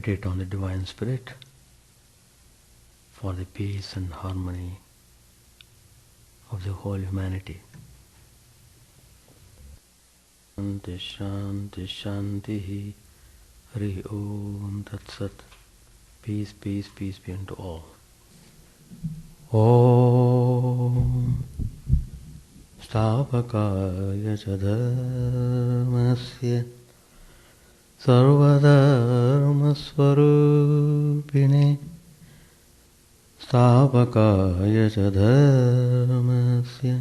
meditate on the Divine Spirit for the peace and harmony of the whole humanity. Shanti Shanti Shanti Hari Om Tat Sat. Peace, peace, peace be unto all. Om Stavakaya Chadharmasya Sarvadharmasvarupine Stavakaya Chadharmasya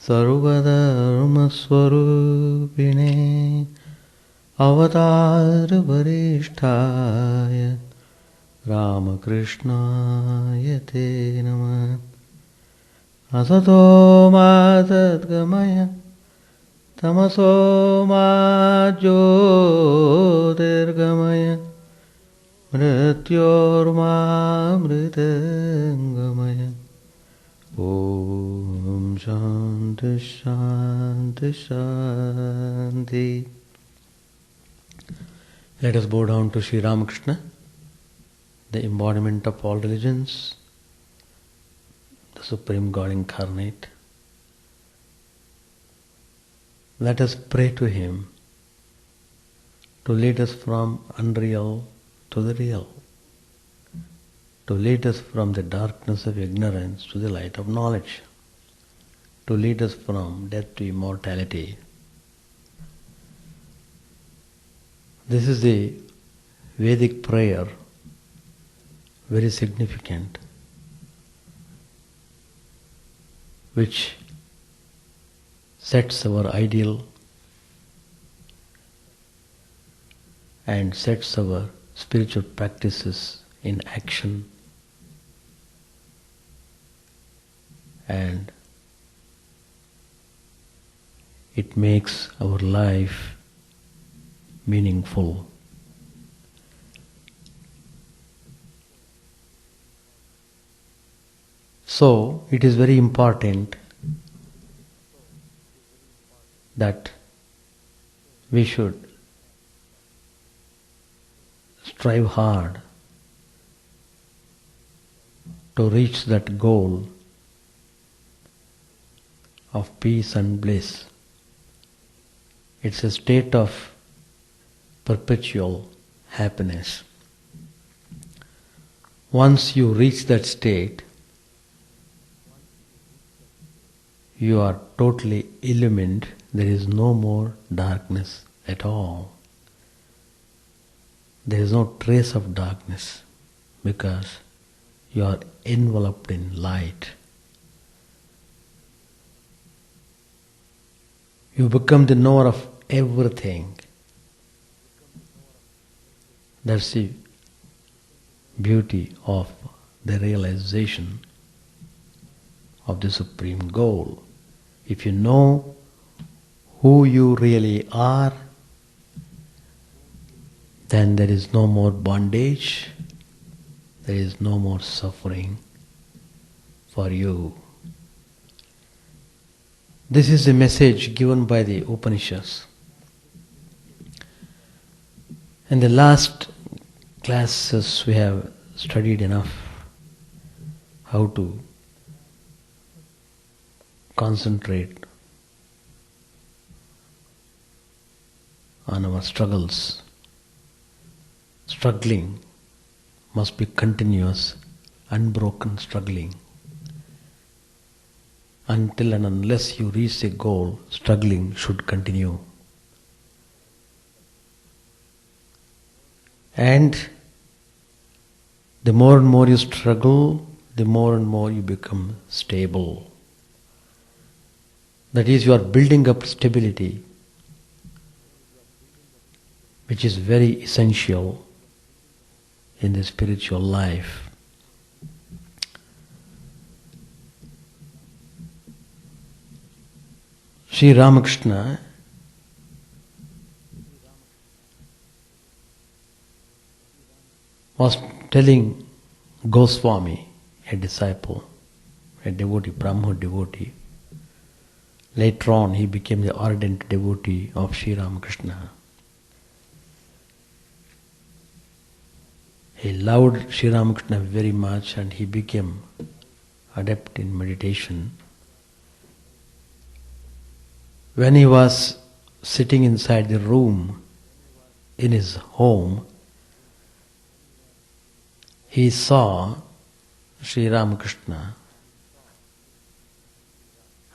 Sarvadharmasvarupine Avatar Varishtaya Ramakrishna Te Namah. Asato ma Tadgamaya Tamaso ma Jyotirgamaya Mrityorma Mritangamaya. Om Shanti Shanti Shanti. Let us bow down to Sri Ramakrishna, the embodiment of all religions, the Supreme God incarnate. Let us pray to Him to lead us from unreal to the real, to lead us from the darkness of ignorance to the light of knowledge, to lead us from death to immortality. This is the Vedic prayer, very significant, which sets our ideal and sets our spiritual practices in action, and it makes our life meaningful. So, it is very important that we should strive hard to reach that goal of peace and bliss. It's a state of perpetual happiness. Once you reach that state, you are totally illumined. There is no more darkness at all. There is no trace of darkness because you are enveloped in light. You become the knower of everything. That's the beauty of the realization of the supreme goal. If you know who you really are, then there is no more bondage, there is no more suffering for you. This is the message given by the Upanishads. In the last classes we have studied enough how to concentrate on our struggles. Struggling must be continuous, unbroken struggling. Until and unless you reach a goal, struggling should continue. And the more and more you struggle, the more and more you become stable. That is, you are building up stability, which is very essential in the spiritual life. Sri Ramakrishna was telling Goswami, a disciple, a devotee, Brahmo devotee. Later on he became the ardent devotee of Sri Ramakrishna. He loved Sri Ramakrishna very much and he became adept in meditation. When he was sitting inside the room in his home, he saw Sri Ramakrishna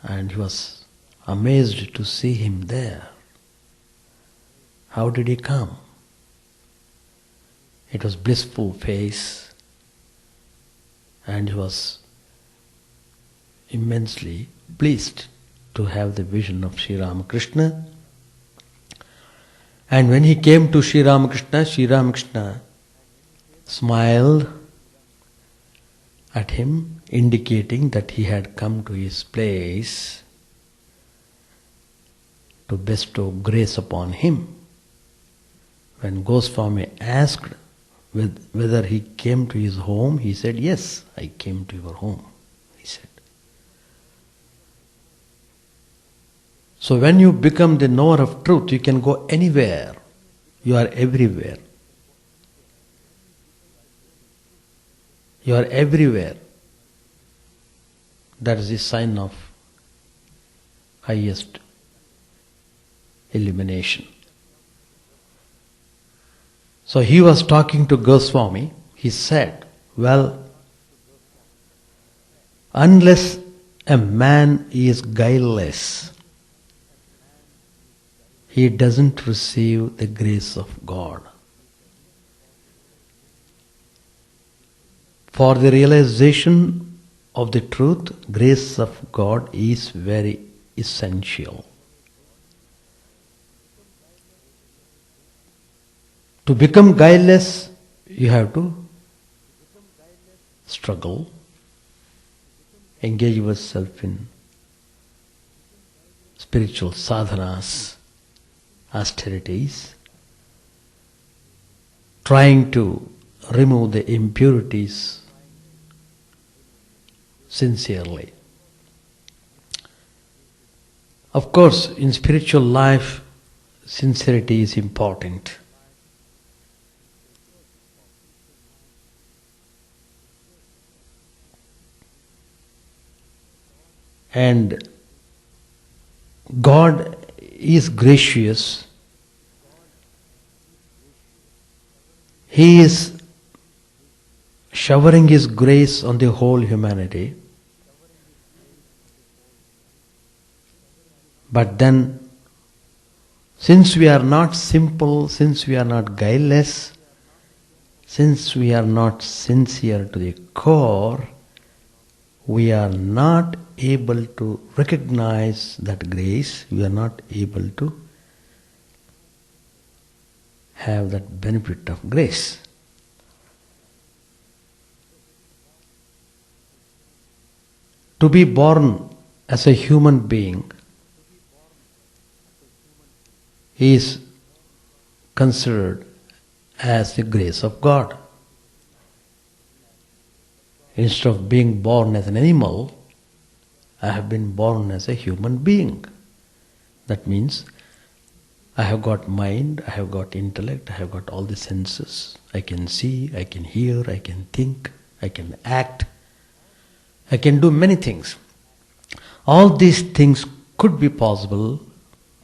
and he was amazed to see him there. How did he come? It was blissful face and he was immensely pleased to have the vision of Sri Ramakrishna. And when he came to Sri Ramakrishna smiled at him, indicating that he had come to his place to bestow grace upon him. When Goswami asked whether he came to his home, he said, "Yes, I came to your home," he said. So when you become the knower of truth, you can go anywhere. You are everywhere. You are everywhere. That is the sign of highest illumination. So he was talking to Goswami. He said, well, unless a man is guileless, he doesn't receive the grace of God. For the realization of the truth, grace of God is very essential. To become guileless, you have to struggle, engage yourself in spiritual sadhanas, austerities, trying to remove the impurities sincerely. Of course, in spiritual life, sincerity is important. And God is gracious. He is showering His grace on the whole humanity. But then, since we are not simple, since we are not guileless, since we are not sincere to the core, we are not able to recognize that grace, we are not able to have that benefit of grace. To be born as a human being is considered as the grace of God. Instead of being born as an animal, I have been born as a human being. That means I have got mind, I have got intellect, I have got all the senses. I can see, I can hear, I can think, I can act, I can do many things. All these things could be possible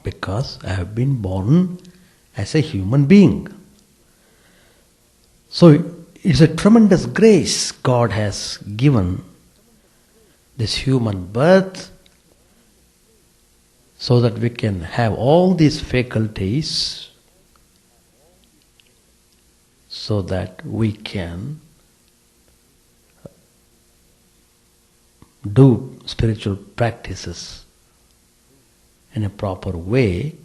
because I have been born as a human being. So it's a tremendous grace God has given this human birth so that we can have all these faculties so that we can do spiritual practices in a proper way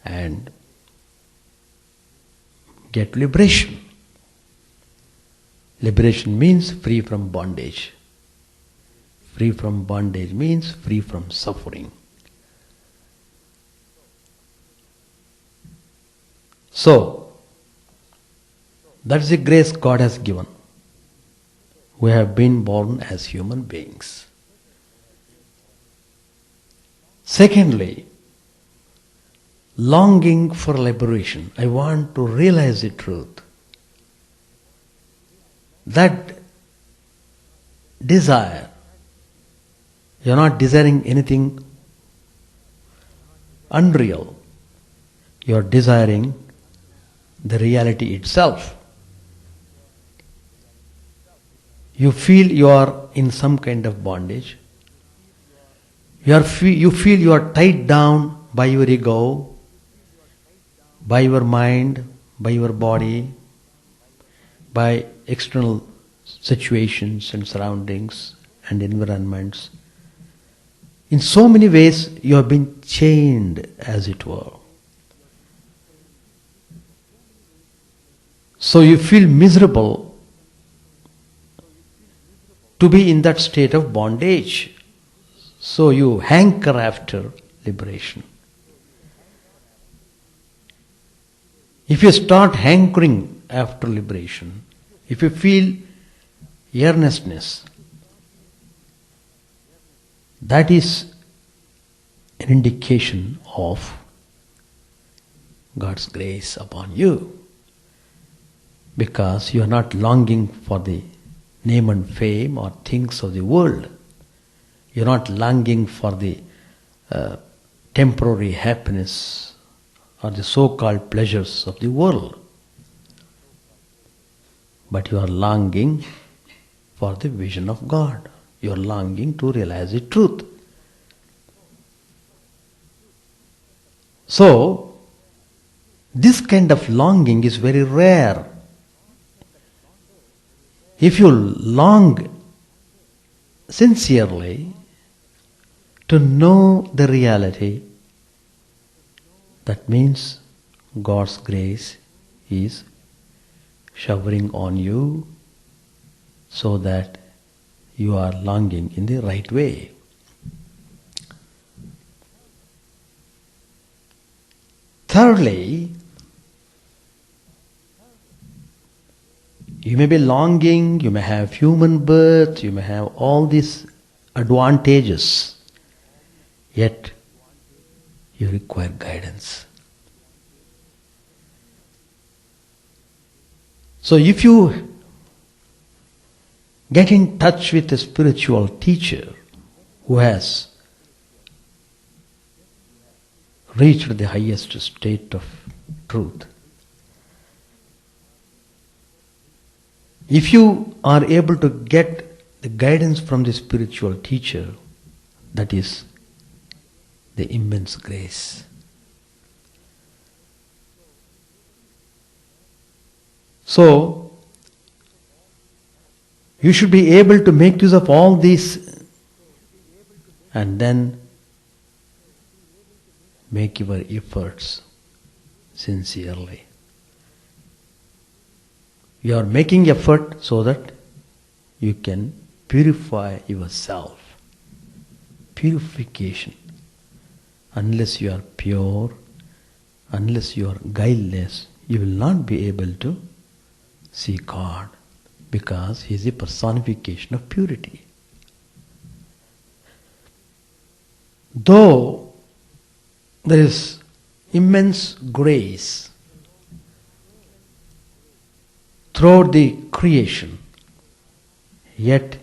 and get liberation. Liberation means free from bondage. Free from bondage means free from suffering. So, that's the grace God has given. We have been born as human beings. Secondly, longing for liberation. I want to realize the truth. that desire, you are not desiring anything unreal. You are desiring the reality itself. You feel you are in some kind of bondage. You feel you are tied down by your ego, by your mind, by your body, by external situations and surroundings and environments. In so many ways you have been chained, as it were. So you feel miserable to be in that state of bondage. So you hanker after liberation. If you start hankering after liberation, if you feel earnestness, that is an indication of God's grace upon you. Because you are not longing for the name and fame or things of the world. You are not longing for the temporary happiness or the so-called pleasures of the world. But you are longing for the vision of God. You are longing to realize the truth. So, this kind of longing is very rare. If you long sincerely to know the reality, that means God's grace is showering on you so that you are longing in the right way. Thirdly, you may be longing, you may have human birth, you may have all these advantages, yet you require guidance. So if you get in touch with a spiritual teacher who has reached the highest state of truth, if you are able to get the guidance from the spiritual teacher, that is the immense grace. So, you should be able to make use of all these and then make your efforts sincerely. You are making effort so that you can purify yourself. Purification. Unless you are pure, unless you are guileless, you will not be able to see God, because He is the personification of purity. Though there is immense grace throughout the creation, yet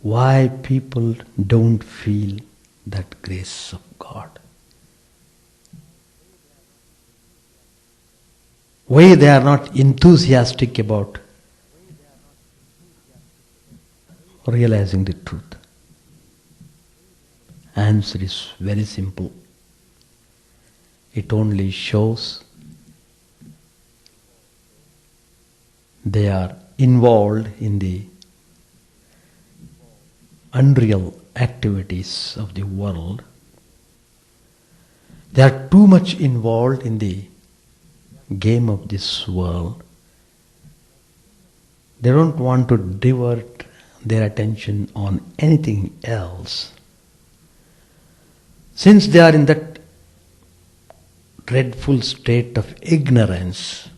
why people don't feel that grace of God? Why they are not enthusiastic about realizing the truth? Answer is very simple. It only shows they are involved in the unreal activities of the world. They are too much involved in the game of this world. They don't want to divert their attention on anything else. Since they are in that dreadful state of ignorance,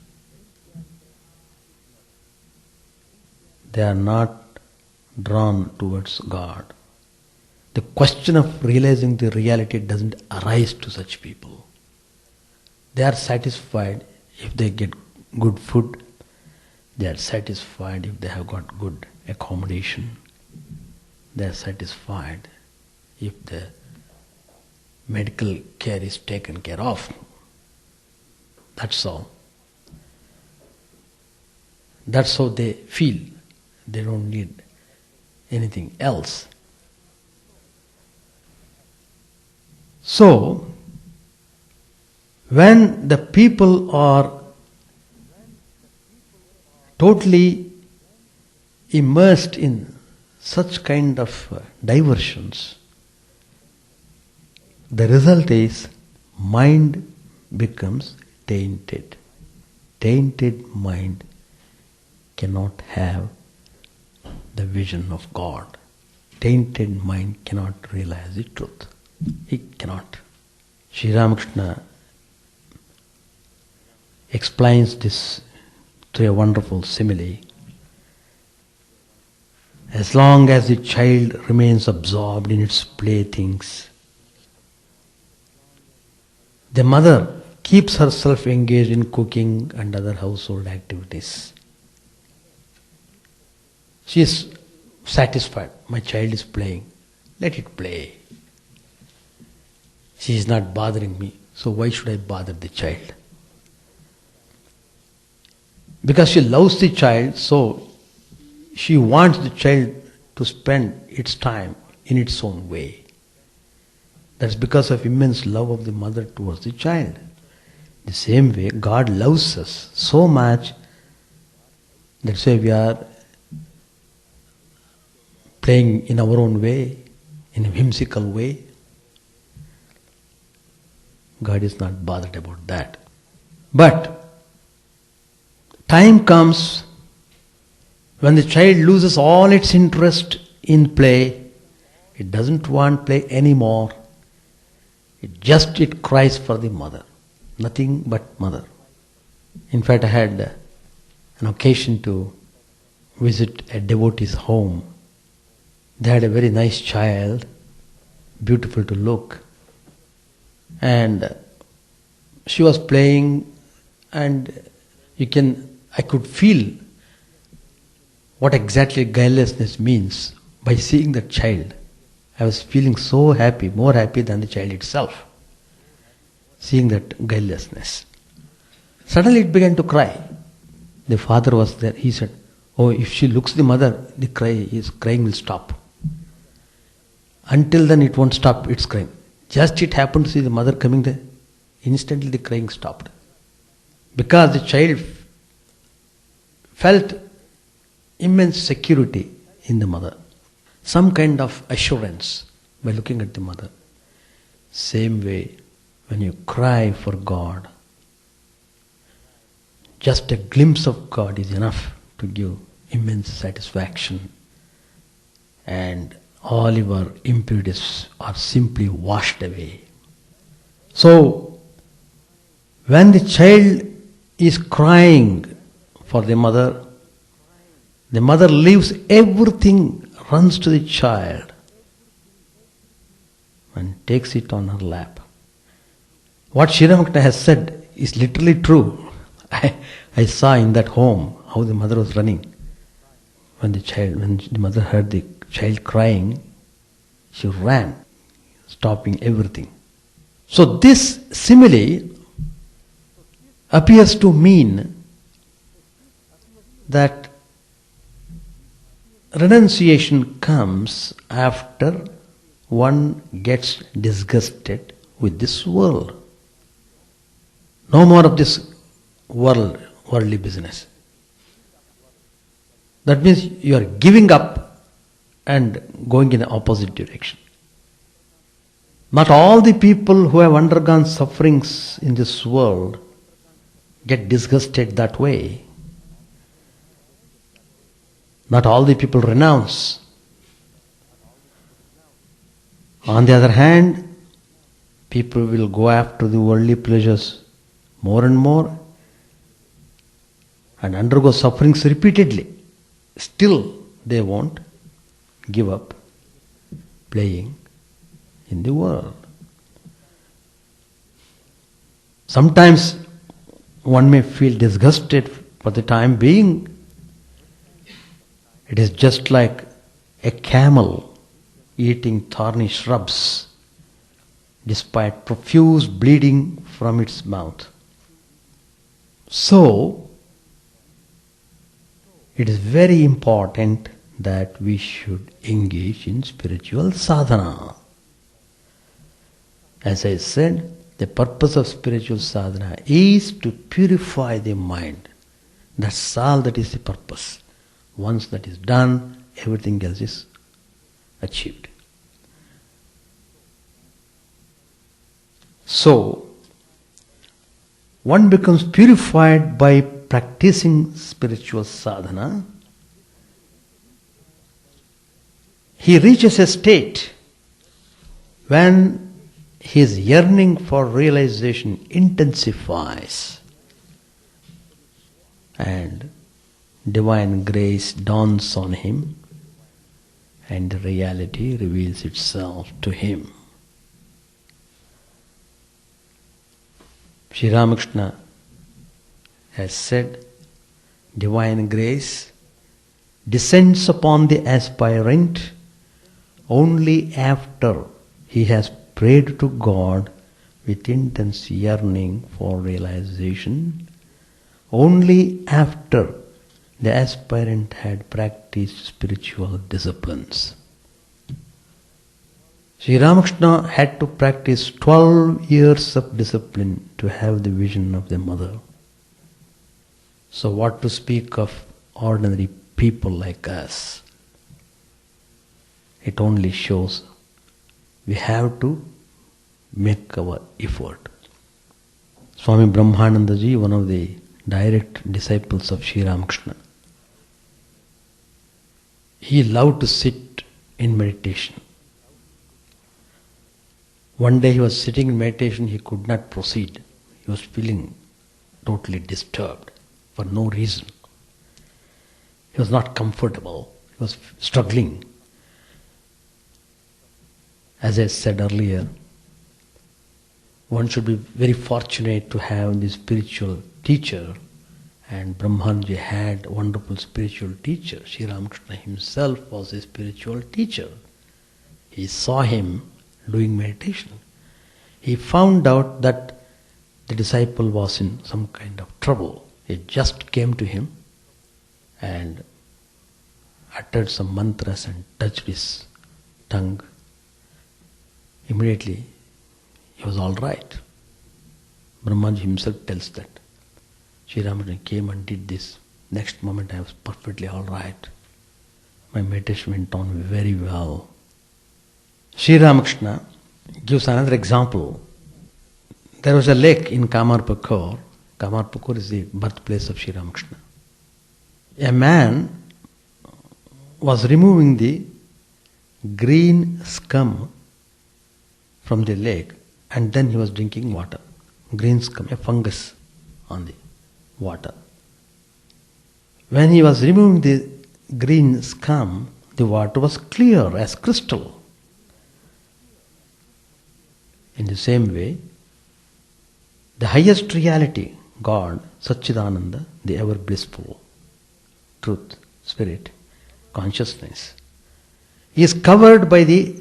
they are not drawn towards God. The question of realizing the reality doesn't arise to such people. They are satisfied if they get good food, They are satisfied if they have got good accommodation. They are satisfied if the medical care is taken care of. That's all. That's how they feel. They don't need anything else. So, when the people are totally immersed in such kind of diversions, the result is mind becomes tainted. Tainted mind cannot have the vision of God. Tainted mind cannot realize the truth. He cannot. Sri Ramakrishna explains this through a wonderful simile. As long as the child remains absorbed in its playthings, the mother keeps herself engaged in cooking and other household activities. She is satisfied. My child is playing. Let it play. She is not bothering me, so why should I bother the child? Because she loves the child, so she wants the child to spend its time in its own way. That's because of immense love of the mother towards the child. The same way, God loves us so much, that's why we are playing in our own way, in a whimsical way. God is not bothered about that. But time comes when the child loses all its interest in play. It doesn't want play anymore. It cries for the mother. Nothing but mother. In fact, I had an occasion to visit a devotee's home. They had a very nice child, beautiful to look. And she was playing, and I could feel what exactly guilelessness means by seeing that child. I was feeling so happy, more happy than the child itself, seeing that guilelessness. Suddenly it began to cry. The father was there. He said, "Oh, if she looks the mother, the crying will stop. Until then it won't stop its crying." Just it happened to see the mother coming there. Instantly the crying stopped. Because the child felt immense security in the mother. Some kind of assurance by looking at the mother. Same way, when you cry for God, just a glimpse of God is enough to give immense satisfaction, and all your impurities are simply washed away. So, when the child is crying for the mother leaves everything, runs to the child and takes it on her lap. What Sri Ramakrishna has said is literally true. I saw in that home how the mother was running. When the mother heard the child crying, she ran, stopping everything. So this simile appears to mean that renunciation comes after one gets disgusted with this world. No more of this worldly business. That means you are giving up and going in the opposite direction. Not all the people who have undergone sufferings in this world get disgusted that way. Not all the people renounce. On the other hand, people will go after the worldly pleasures more and more and undergo sufferings repeatedly. Still, they won't give up playing in the world. Sometimes one may feel disgusted for the time being It is just like a camel eating thorny shrubs despite profuse bleeding from its mouth. So, it is very important that we should engage in spiritual sadhana. As I said, the purpose of spiritual sadhana is to purify the mind. That's all that is the purpose. Once that is done, everything else is achieved. So, one becomes purified by practicing spiritual sadhana. He reaches a state when his yearning for realization intensifies and divine grace dawns on him and reality reveals itself to him. Sri Ramakrishna has said, divine grace descends upon the aspirant only after he has prayed to God with intense yearning for realization, only after the aspirant had practiced spiritual disciplines. Sri Ramakrishna had to practice 12 years of discipline to have the vision of the mother. So what to speak of ordinary people like us? It only shows we have to make our effort. Swami Brahmananda ji, one of the direct disciples of Sri Ramakrishna, he loved to sit in meditation. One day he was sitting in meditation, he could not proceed. He was feeling totally disturbed for no reason. He was not comfortable. He was struggling. As I said earlier, one should be very fortunate to have the spiritual teacher, and Brahmanji had a wonderful spiritual teacher. Sri Ramakrishna himself was a spiritual teacher. He saw him doing meditation. He found out that the disciple was in some kind of trouble. It just came to him and uttered some mantras and touched his tongue. Immediately he was all right. Brahmanji himself tells that. Sri Ramakrishna came and did this. Next moment I was perfectly all right. My meditation went on very well. Sri Ramakrishna gives another example. There was a lake in Kamarpukur. Kamarpukur is the birthplace of Sri Ramakrishna. A man was removing the green scum from the lake and then he was drinking water. Green scum, a fungus on the water. When he was removing the green scum, the water was clear as crystal. In the same way, the highest reality, God, Satchidananda, the ever blissful truth, spirit, consciousness, is covered by the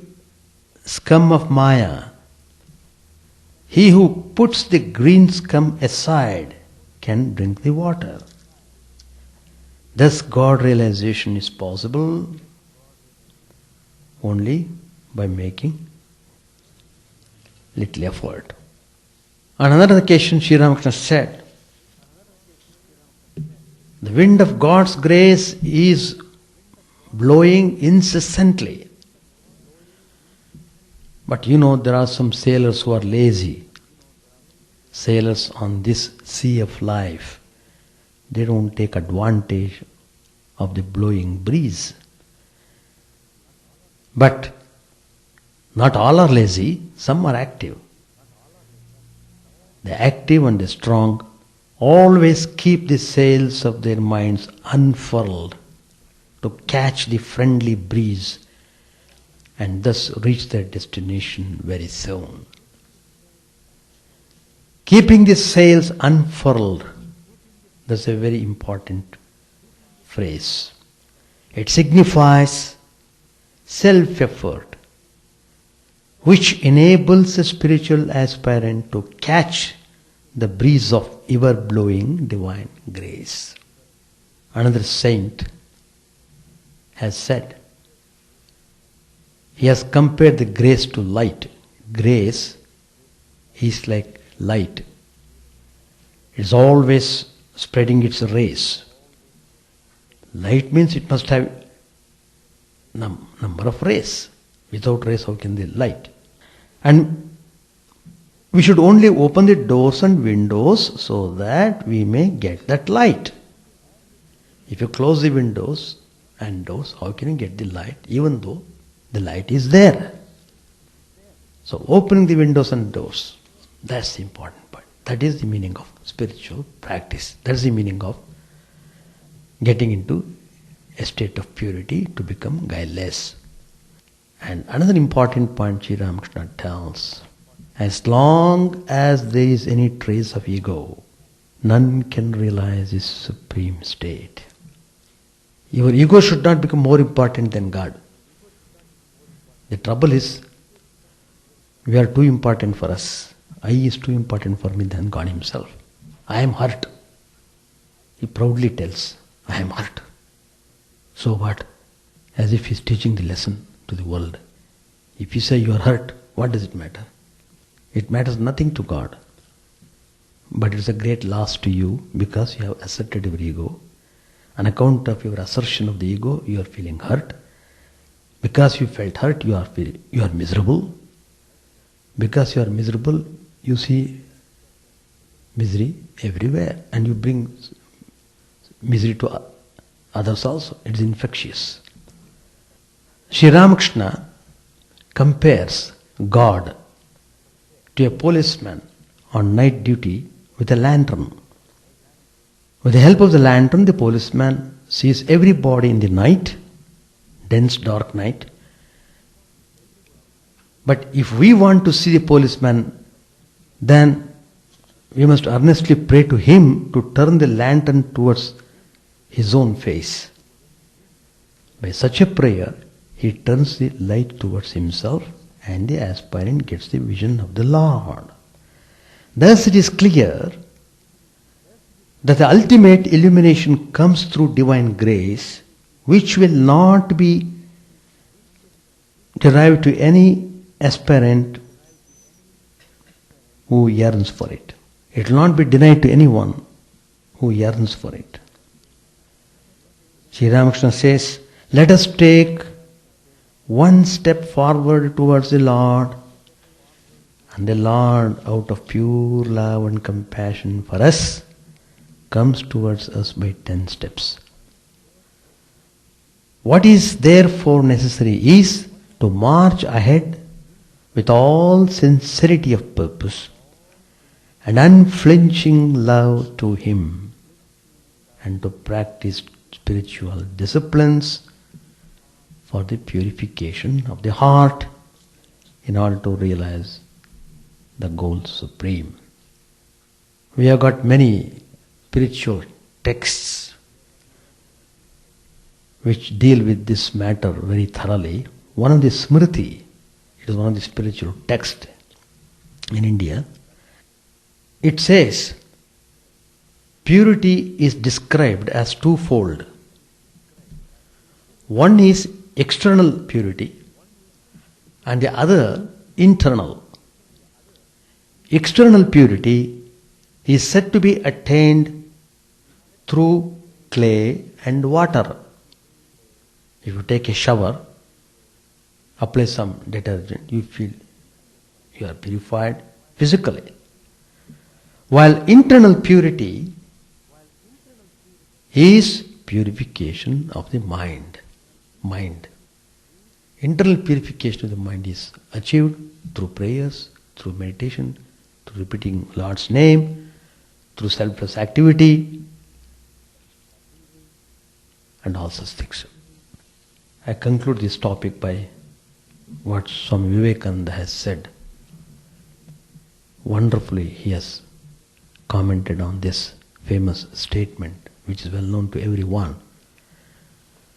scum of Maya. He who puts the green scum aside can drink the water. Thus God realization is possible only by making little effort. On another occasion, Sri Ramakrishna said, the wind of God's grace is blowing incessantly. But there are some sailors who are lazy. Sailors on this sea of life. They don't take advantage of the blowing breeze. But not all are lazy, some are active. The active and the strong always keep the sails of their minds unfurled to catch the friendly breeze and thus reach their destination very soon. Keeping the sails unfurled, that's a very important phrase. It signifies self-effort, which enables a spiritual aspirant to catch the breeze of ever-blowing divine grace. Another saint has said, he has compared the grace to light. Grace is like light. It's always spreading its rays. Light means it must have number of rays. Without rays, how can they light? And we should only open the doors and windows so that we may get that light. If you close the windows and doors, how can you get the light, even though the light is there? So opening the windows and doors, that's the important part. That is the meaning of spiritual practice. That's the meaning of getting into a state of purity to become guileless. And another important point Sri Ramakrishna tells, as long as there is any trace of ego, none can realize this supreme state. Your ego should not become more important than God. The trouble is, we are too important for us. I is too important for me than God Himself. I am hurt. He proudly tells, I am hurt. So what? As if He is teaching the lesson to the world. If you say you are hurt, what does it matter? It matters nothing to God. But it's a great loss to you because you have asserted your ego. On account of your assertion of the ego, you are feeling hurt. Because you felt hurt, you are miserable. Because you are miserable, you see misery everywhere, and you bring misery to others also. It is infectious. Sri Ramakrishna compares God to a policeman on night duty with a lantern. With the help of the lantern, the policeman sees everybody in the night, dense dark night. But if we want to see the policeman, then we must earnestly pray to him to turn the lantern towards his own face. By such a prayer, he turns the light towards himself and the aspirant gets the vision of the Lord. Thus it is clear that the ultimate illumination comes through divine grace, which will not be derived to any aspirant who yearns for it. It will not be denied to anyone who yearns for it. Sri Ramakrishna says, let us take one step forward towards the Lord, and the Lord, out of pure love and compassion for us, comes towards us by 10 steps. What is therefore necessary is to march ahead with all sincerity of purpose and unflinching love to Him, and to practice spiritual disciplines for the purification of the heart in order to realize the goal supreme. We have got many spiritual texts which deal with this matter very thoroughly. One of the Smriti, it is one of the spiritual texts in India. It says, purity is described as twofold. One is external purity and the other internal. External purity is said to be attained through clay and water. If you take a shower, apply some detergent, you feel you are purified physically. While internal purity is purification of the mind. Internal purification of the mind is achieved through prayers, through meditation, through repeating Lord's name, through selfless activity, and all such things. I conclude this topic by what Swami Vivekananda has said. Wonderfully, he has commented on this famous statement, which is well known to everyone.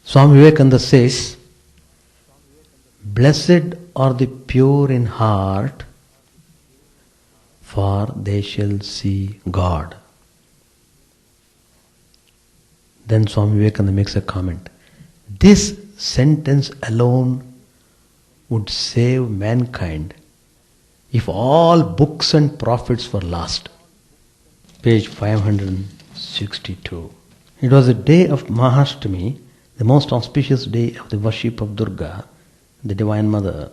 Swami Vivekananda says, "Blessed are the pure in heart, for they shall see God." Then Swami Vivekananda makes a comment. This sentence alone would save mankind if all books and prophets were lost. Page 562. It was a day of Mahashtami, the most auspicious day of the worship of Durga, the Divine Mother.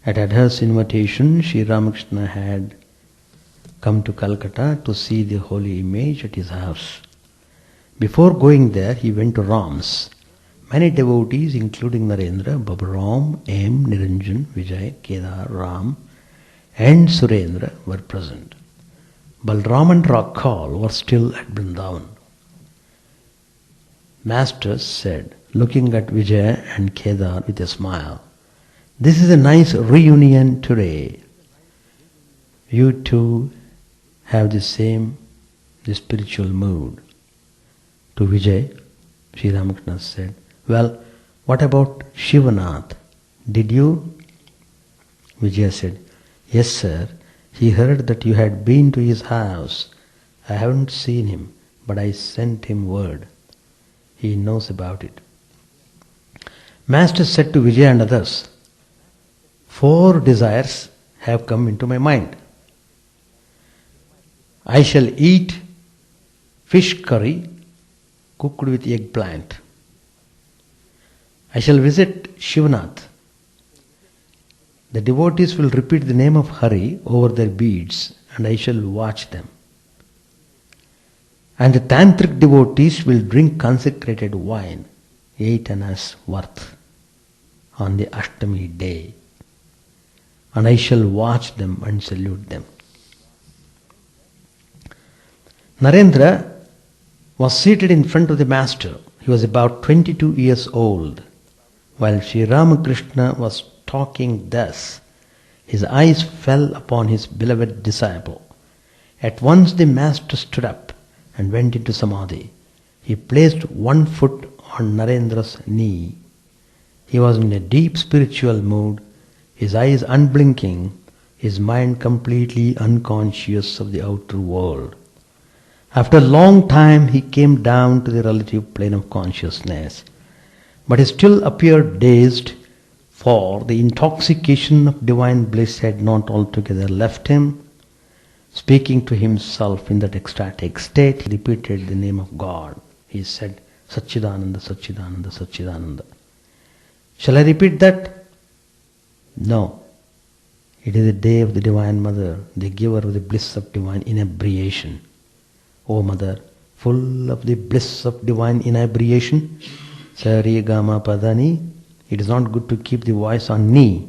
At Adhar's invitation, Sri Ramakrishna had come to Calcutta to see the holy image at his house. Before going there, he went to Ram's. Many devotees, including Narendra, Baburam, M, Niranjan, Vijay, Kedar, Ram, and Surendra were present. Balram and Rakhal were still at Vrindavan. Master said, looking at Vijay and Kedar with a smile, "This is a nice reunion today. You two have the spiritual mood." To Vijay, Sri Ramakrishna said, "Well, what about Shivanath? Did you?" Vijay said, "Yes, sir. He heard that you had been to his house. I haven't seen him, but I sent him word. He knows about it." Master said to Vijay and others, "4 desires have come into my mind. I shall eat fish curry cooked with eggplant. I shall visit Shivanath. The devotees will repeat the name of Hari over their beads, and I shall watch them. And the tantric devotees will drink consecrated wine, 8 annas worth, on the Ashtami day, and I shall watch them and salute them." Narendra was seated in front of the Master. He was about 22 years old. While Sri Ramakrishna was talking thus, his eyes fell upon his beloved disciple. At once the Master stood up and went into Samadhi. He placed one foot on Narendra's knee. He was in a deep spiritual mood, his eyes unblinking, his mind completely unconscious of the outer world. After a long time he came down to the relative plane of consciousness, but he still appeared dazed, for the intoxication of divine bliss had not altogether left him. Speaking to himself in that ecstatic state, he repeated the name of God. He said, "Satchidananda, Satchidananda, Satchidananda." Shall I repeat that? No. It is the day of the Divine Mother, the giver of the bliss of divine inebriation. O Mother, full of the bliss of divine inebriation, Sari Gama Padani, it is not good to keep the voice on ni.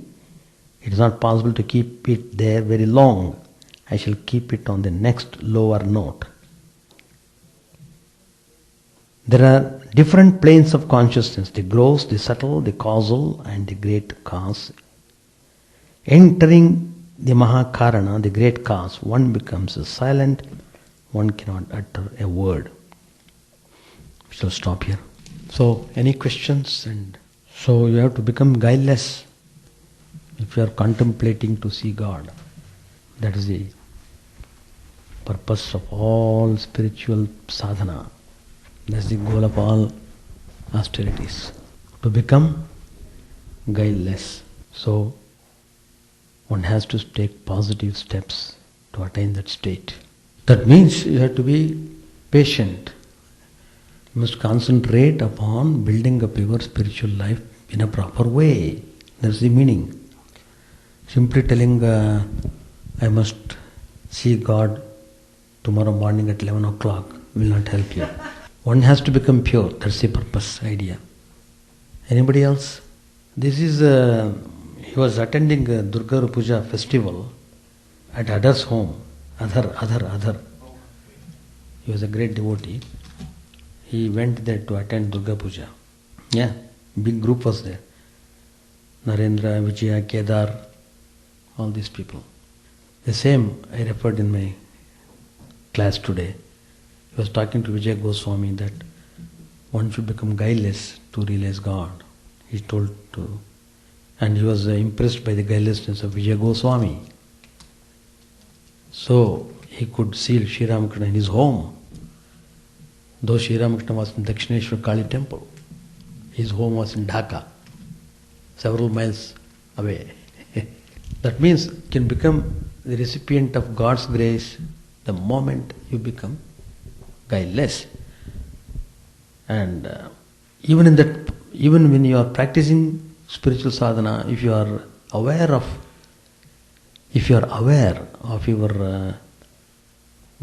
It is not possible to keep it there very long. I shall keep it on the next lower note. There are different planes of consciousness, the gross, the subtle, the causal, and the great cause. Entering the Mahakarana, the great cause, one becomes silent, one cannot utter a word. We shall stop here. So, any questions? And so you have to become guileless if you are contemplating to see God. That is the purpose of all spiritual sadhana. That's the goal of all austerities. To become guileless. So, one has to take positive steps to attain that state. That means you have to be patient. You must concentrate upon building up your spiritual life in a proper way. That's the meaning. Simply telling, I must see God tomorrow morning at 11 o'clock will not help you. One has to become pure. That's the purpose, idea. Anybody else? This is, he was attending a Durga Puja festival at Adhar's home. Adhar. He was a great devotee. He went there to attend Durga Puja. Yeah, big group was there. Narendra, Vijaya, Kedar, all these people. The same I referred in my class today. He was talking to Vijay Goswami that one should become guileless to realize God. He told to, and he was impressed by the guilelessness of Vijaya Goswami. So he could seal Sri Ramakrishna in his home. Though Sri Ramakrishna was in Dakshineshwar Kali temple, his home was in Dhaka, several miles away. That means you can become the recipient of God's grace the moment you become guileless. And even when you are practicing spiritual sadhana, if you are aware of your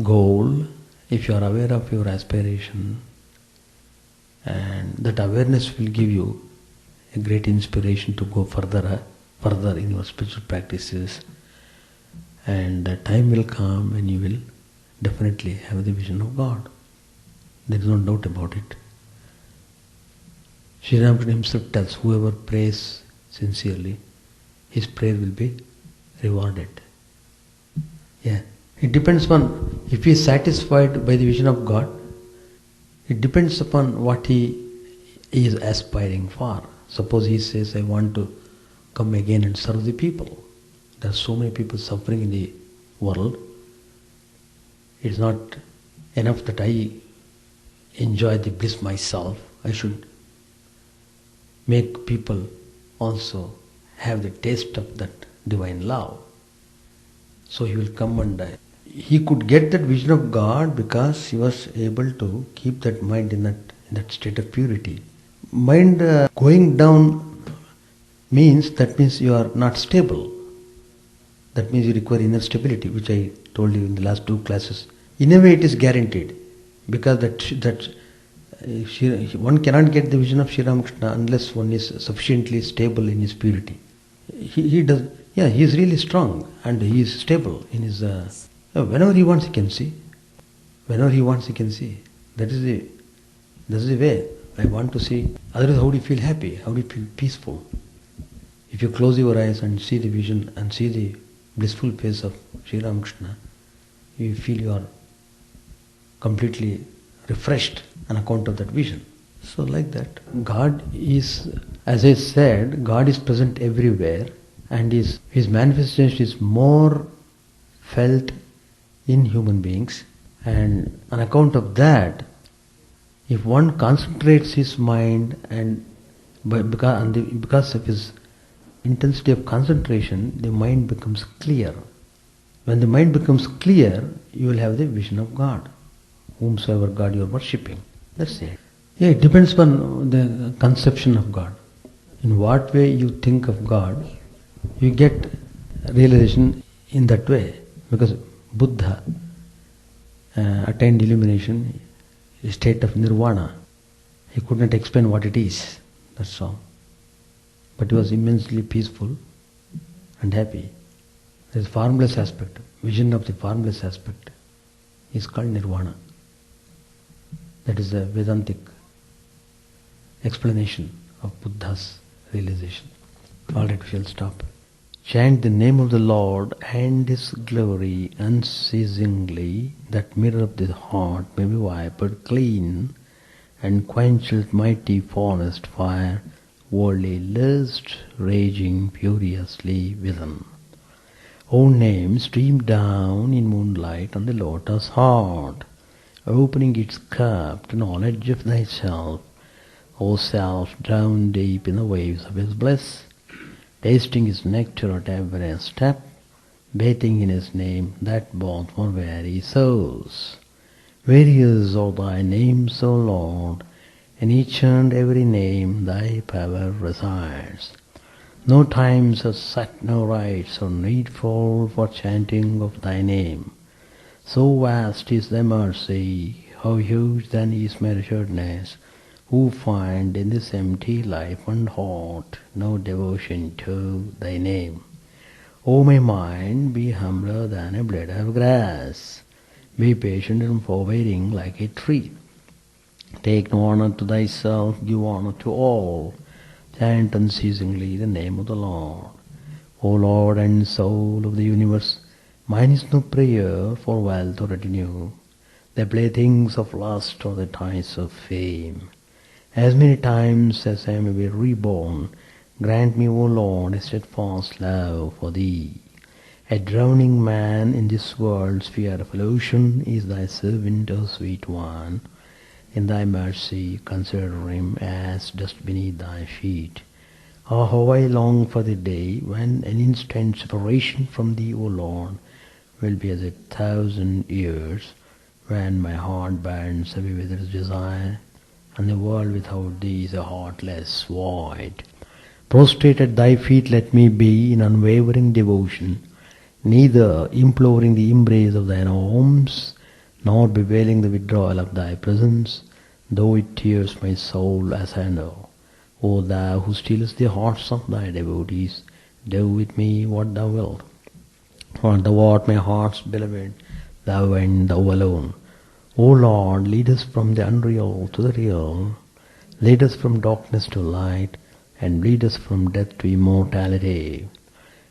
goal, if you are aware of your aspiration, and that awareness will give you a great inspiration to go further in your spiritual practices, and the time will come when you will definitely have the vision of God. There is no doubt about it. Sri Ramakrishna himself tells, whoever prays sincerely, his prayer will be rewarded. Yeah. It depends upon, if he is satisfied by the vision of God, it depends upon what he is aspiring for. Suppose he says, I want to come again and serve the people. There are so many people suffering in the world. It is not enough that I enjoy the bliss myself. I should make people also have the taste of that divine love. So he will come and he could get that vision of God because he was able to keep that mind in that state of purity. Mind going down that means you are not stable. That means you require inner stability, which I told you in the last 2 classes. In a way it is guaranteed, because one cannot get the vision of Sri Ramakrishna unless one is sufficiently stable in his purity. He is really strong and he is stable in his... whenever he wants he can see. Whenever he wants he can see. That is the way. I want to see. Otherwise how do you feel happy? How do you feel peaceful? If you close your eyes and see the vision and see the blissful face of Sri Ramakrishna, you feel you are completely refreshed on account of that vision. So like that, God is, as I said, God is present everywhere, and His manifestation is more felt in human beings, and on account of that, if one concentrates his mind and because of his intensity of concentration, the mind becomes clear. When the mind becomes clear, you will have the vision of God, whomsoever God you are worshipping. That's it. Yeah, it depends upon the conception of God. In what way you think of God, you get realization in that way. Because Buddha attained illumination, a state of nirvana. He could not explain what it is, that's all. But he was immensely peaceful and happy. There is formless aspect, vision of the formless aspect is called nirvana. That is the Vedantic explanation of Buddha's realization. Alright, we shall stop. Chant the name of the Lord and His glory unceasingly, that mirror of the heart may be wiped clean and quenched mighty forest fire, worldly lust raging furiously within. O name, stream down in moonlight on the lotus heart, opening its cup to knowledge of thyself, O self drowned deep in the waves of His bliss, tasting His nectar at every step, bathing in His name that bought for very souls. Various are Thy names, O Lord, in each and every name Thy power resides. No times are set, no rites are needful for chanting of Thy name. So vast is Thy mercy, how huge then is my assuredness, who find in this empty life and heart no devotion to Thy name. O my mind, be humbler than a blade of grass, be patient and forbearing like a tree. Take no honor to thyself, give honor to all, chant unceasingly the name of the Lord. O Lord and soul of the universe, mine is no prayer for wealth or retinue, the playthings of lust or the ties of fame. As many times as I may be reborn, grant me, O Lord, a steadfast love for Thee. A drowning man in this world's sphere of illusion is Thy servant, O sweet one. In Thy mercy consider him as dust beneath Thy feet. Ah, how I long for the day when an instant separation from Thee, O Lord, will be as 1,000 years, when my heart burns away with its desire, and the world without Thee is a heartless void. Prostrate at Thy feet let me be in unwavering devotion, neither imploring the embrace of Thine arms, nor bewailing the withdrawal of Thy presence, though it tears my soul as I know. O Thou who stealest the hearts of Thy devotees, do with me what Thou wilt. For Thou art my heart's beloved, Thou and Thou alone. O Lord, lead us from the unreal to the real, lead us from darkness to light, and lead us from death to immortality.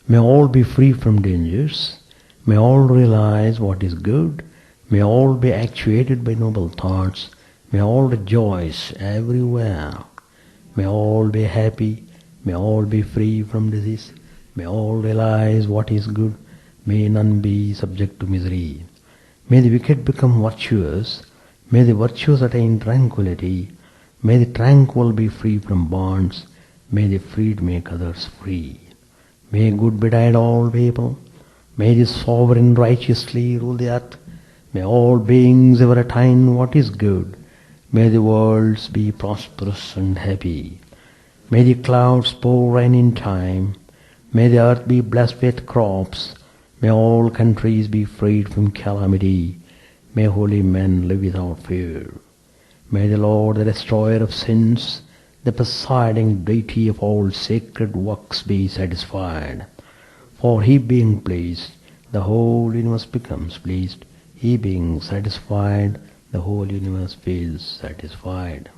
May all be free from dangers, may all realize what is good, may all be actuated by noble thoughts, may all rejoice everywhere, may all be happy, may all be free from disease, may all realize what is good, may none be subject to misery. May the wicked become virtuous, may the virtuous attain tranquility, may the tranquil be free from bonds, may the freed make others free. May good betide all people, may the sovereign righteously rule the earth, may all beings ever attain what is good, may the worlds be prosperous and happy, may the clouds pour rain in time, may the earth be blessed with crops, may all countries be freed from calamity, may holy men live without fear. May the Lord, the destroyer of sins, the presiding deity of all sacred works be satisfied. For He being pleased, the whole universe becomes pleased. He being satisfied, the whole universe feels satisfied.